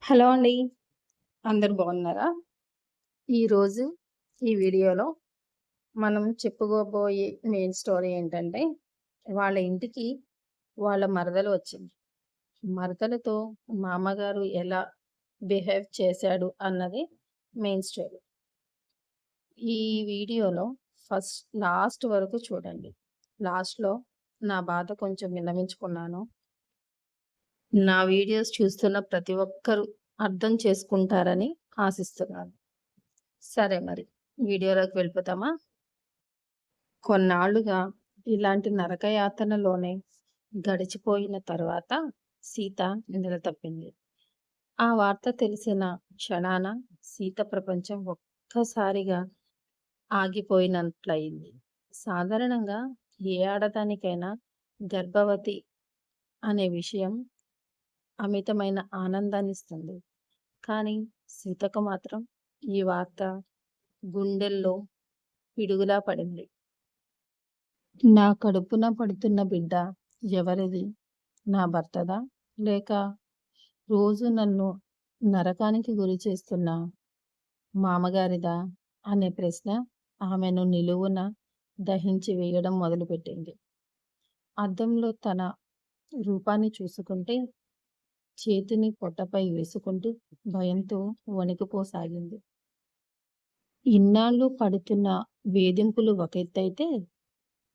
Hello అండి. అందరూ బాగున్నారా? ఈరోజు ఈ వీడియోలో మనం చెప్పుకోబోయే మెయిన్ స్టోరీ ఏంటంటే, వాళ్ళ ఇంటికి వాళ్ళ మరదలు వచ్చింది. మరదలతో మామగారు ఎలా బిహేవ్ చేశాడు అన్నది మెయిన్ స్టోరీ. ఈ వీడియోలో లాస్ట్ వరకు చూడండి. లాస్ట్‌లో నా బాధ కొంచెం విన్నవించుకున్నాను. నా వీడియోస్ చూస్తున్న ప్రతి ఒక్కరు అర్థం చేసుకుంటారని ఆశిస్తున్నాను. సరే మరి వీడియోలోకి వెళ్ళిపోతామా? కొన్నాళ్లుగా ఇలాంటి నరకయాతనలోనే గడిచిపోయిన తర్వాత సీత నిలతప్పింది. ఆ వార్త తెలిసిన క్షణాన సీత ప్రపంచం ఒక్కసారిగా ఆగిపోయినట్లయింది. సాధారణంగా ఏ ఆడదానికైనా గర్భవతి అనే విషయం అమితమైన ఆనందాన్నిస్తుంది. కానీ సీతకు మాత్రం ఈ వార్త గుండెల్లో పిడుగులా పడింది. నా కడుపున పడుతున్న బిడ్డ ఎవరిది? నా భర్తదా? లేక రోజు నన్ను నరకానికి గురి చేస్తున్న మామగారిదా? అనే ప్రశ్న ఆమెను నిలువున దహించి వేయడం మొదలుపెట్టింది. అద్దంలో తన రూపాన్ని చూసుకుంటే చేతిని పొట్టపై వేసుకుంటూ భయంతో వణికిపోసాగింది. ఇన్నాళ్ళు పడుతున్న వేధింపులు ఒక ఎత్తైతే,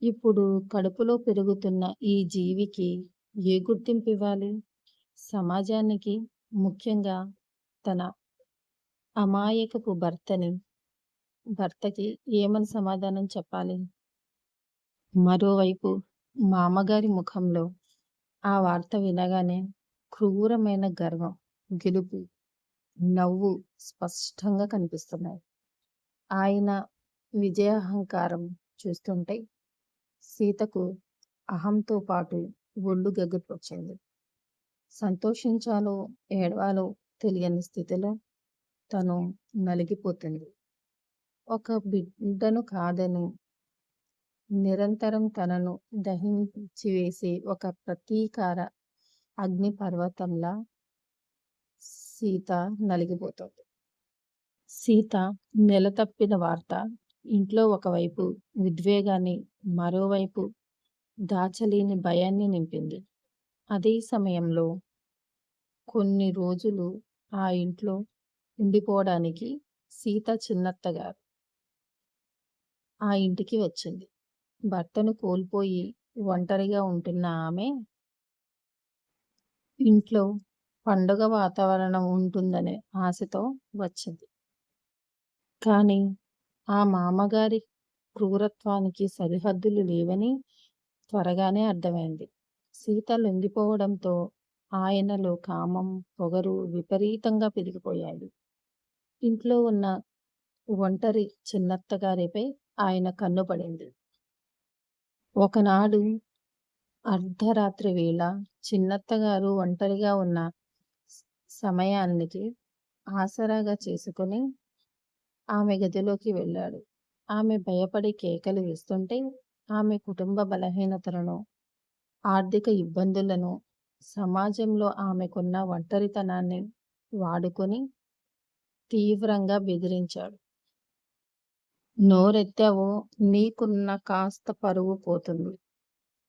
ఇప్పుడు కడుపులో పెరుగుతున్న ఈ జీవికి ఏ గుర్తింపు ఇవ్వాలి? సమాజానికి, ముఖ్యంగా తన అమాయకపు భర్తకి ఏమని సమాధానం చెప్పాలి? మరోవైపు మామగారి ముఖంలో ఆ వార్త వినగానే క్రూరమైన గర్వం, గెలుపు, నవ్వు స్పష్టంగా కనిపిస్తున్నాయి. ఆయన విజయాహంకారం చూస్తుంటే సీతకు అహంతో పాటు ఒళ్ళు గగుర్పొచ్చింది. సంతోషించాలో, ఏడవాలో తెలియని స్థితిలో తను నలిగిపోతుంది. ఒక బిడ్డను కాదని నిరంతరం తనను దహించివేసే ఒక ప్రతీకార అగ్నిపర్వతంలా సీత నలిగిపోతుంది. సీత నెలతప్పిన వార్త ఇంట్లో ఒకవైపు ఉద్వేగాన్ని, మరోవైపు దాచలేని భయాన్ని నింపింది. అదే సమయంలో కొన్ని రోజులు ఆ ఇంట్లో ఉండిపోవడానికి సీత చిన్నత్తగారు ఆ ఇంటికి వచ్చింది. భర్తను కోల్పోయి ఒంటరిగా ఉంటున్న ఆమె ఇంట్లో పండుగ వాతావరణం ఉంటుందనే ఆశతో వచ్చింది. కానీ ఆ మామగారి క్రూరత్వానికి సరిహద్దులు లేవని త్వరగానే అర్థమైంది. సీత లొంగిపోవడంతో ఆయనలో కామం, పొగరు విపరీతంగా పెరిగిపోయాయి. ఇంట్లో ఉన్న ఒంటరి చిన్నత్తగారిపై ఆయన కన్ను పడింది. ఒకనాడు అర్ధరాత్రి వేళ చిన్నత్తగారు ఒంటరిగా ఉన్న సమయానికి ఆసరాగా చేసుకుని ఆమె గదిలోకి వెళ్ళాడు. ఆమె భయపడి కేకలు వేస్తుంటే ఆమె కుటుంబ బలహీనతలను, ఆర్థిక ఇబ్బందులను, సమాజంలో ఆమెకున్న ఒంటరితనాన్ని వాడుకొని తీవ్రంగా బెదిరించాడు. నోరెత్తావో నీకున్న కాస్త పరువు పోతుంది.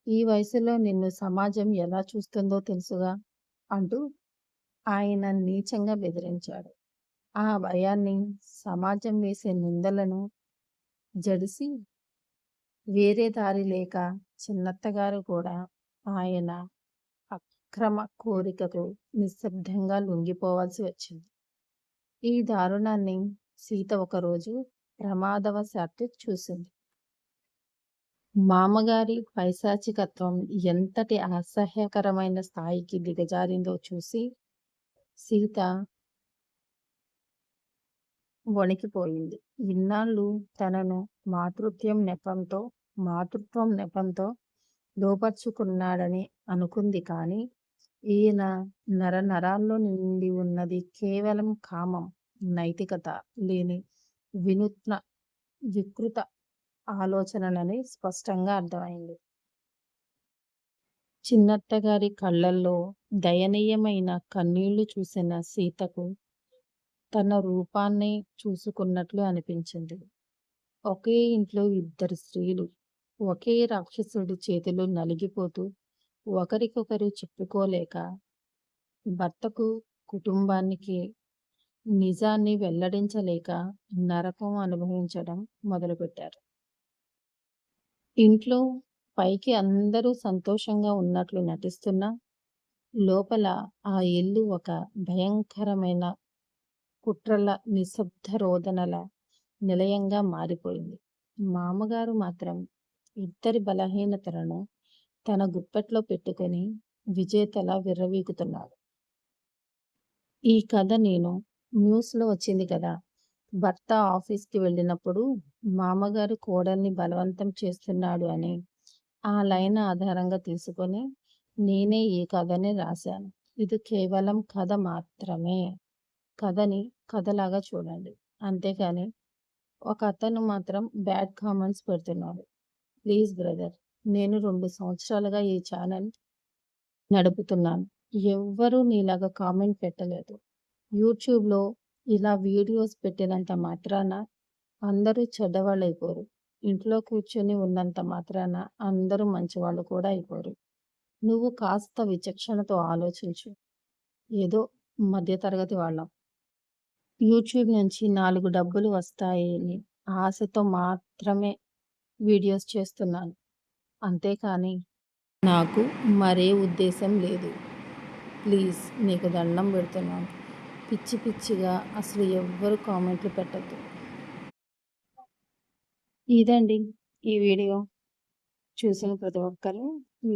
ఈ వయసులో నిన్ను సమాజం ఎలా చూస్తుందో తెలుసుగా అంటూ ఆయన నీచంగా బెదిరించాడు. ఆ భయాన్ని, సమాజం వేసే నిందలను జడిసి వేరే దారి లేక చిన్నత్తగారు కూడా ఆయన అక్రమ కోరికకు నిశ్శబ్దంగా లొంగిపోవాల్సి వచ్చింది. ఈ దారుణాన్ని సీత ఒకరోజు ప్రమాదవశాత్తు చూసింది. మామగారి పైశాచికత్వం ఎంతటి అసహ్యకరమైన స్థాయికి దిగజారిందో చూసి సీత వణికిపోయింది. ఇన్నాళ్ళు తనను మాతృత్వం నెపంతో లోపర్చుకున్నాడని అనుకుంది. కానీ ఈయన నరనరాల్లో నిండి ఉన్నది కేవలం కామం, నైతికత లేని వికృత ఆలోచనలని స్పష్టంగా అర్థమైంది. చిన్నత్తగారి కళ్ళల్లో దయనీయమైన కన్నీళ్లు చూసిన సీతకు తన రూపాన్నే చూసుకున్నట్లు అనిపించింది. ఒకే ఇంట్లో ఇద్దరు స్త్రీలు ఒకే రాక్షసుడి చేతిలో నలిగిపోతూ ఒకరికొకరు చెప్పుకోలేక భర్తకు, కుటుంబానికి నిజాన్ని వెల్లడించలేక నరకం అనుభవించడం మొదలుపెట్టారు. ఇంట్లో పైకి అందరూ సంతోషంగా ఉన్నట్లు నటిస్తున్నా లోపల ఆ ఇల్లు ఒక భయంకరమైన కుట్రల నిశ్శబ్ద రోదనల నిలయంగా మారిపోయింది. మామగారు మాత్రం ఇద్దరి బలహీనతలను తన గుప్పెట్లో పెట్టుకొని విజేతలా విర్రవీగుతున్నాడు. ఈ కథ నేను న్యూస్లో వచ్చింది కదా, భర్త ఆఫీస్కి వెళ్ళినప్పుడు మామగారు కోడల్ని బలవంతం చేస్తున్నాడు అని ఆ లైన్ ఆధారంగా తీసుకొని నేనే ఈ కథని రాశాను. ఇది కేవలం కథ మాత్రమే. కథని కథలాగా చూడండి. అంతేకాని ఒక అతను మాత్రం బ్యాడ్ కామెంట్స్ పెడుతున్నాడు. ప్లీజ్ బ్రదర్, నేను 2 సంవత్సరాలుగా ఈ ఛానల్ నడుపుతున్నాను. ఎవ్వరూ నీలాగా కామెంట్ పెట్టలేదు. యూట్యూబ్లో ఇలా వీడియోస్ పెట్టినంత మాత్రాన అందరూ చెడ్డవాళ్ళైపోరు. ఇంట్లో కూర్చొని ఉన్నంత మాత్రాన అందరూ మంచివాళ్ళు కూడా అయిపోరు. నువ్వు కాస్త విచక్షణతో ఆలోచించు. ఏదో మధ్యతరగతి వాళ్ళం. యూట్యూబ్ నుంచి 4 డబ్బులు వస్తాయని ఆశతో మాత్రమే వీడియోస్ చేస్తున్నాను. అంతేకాని నాకు మరే ఉద్దేశం లేదు. ప్లీజ్ నీకు దండం పెడుతున్నాను. పిచ్చి పిచ్చిగా అసలు ఎవ్వరు కామెంట్లు పెట్టద్దు. ఇదండి ఈ వీడియో. చూసిన ప్రతి ఒక్కరు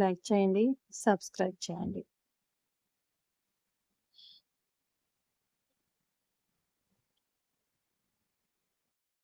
లైక్ చేయండి, సబ్స్క్రైబ్ చేయండి.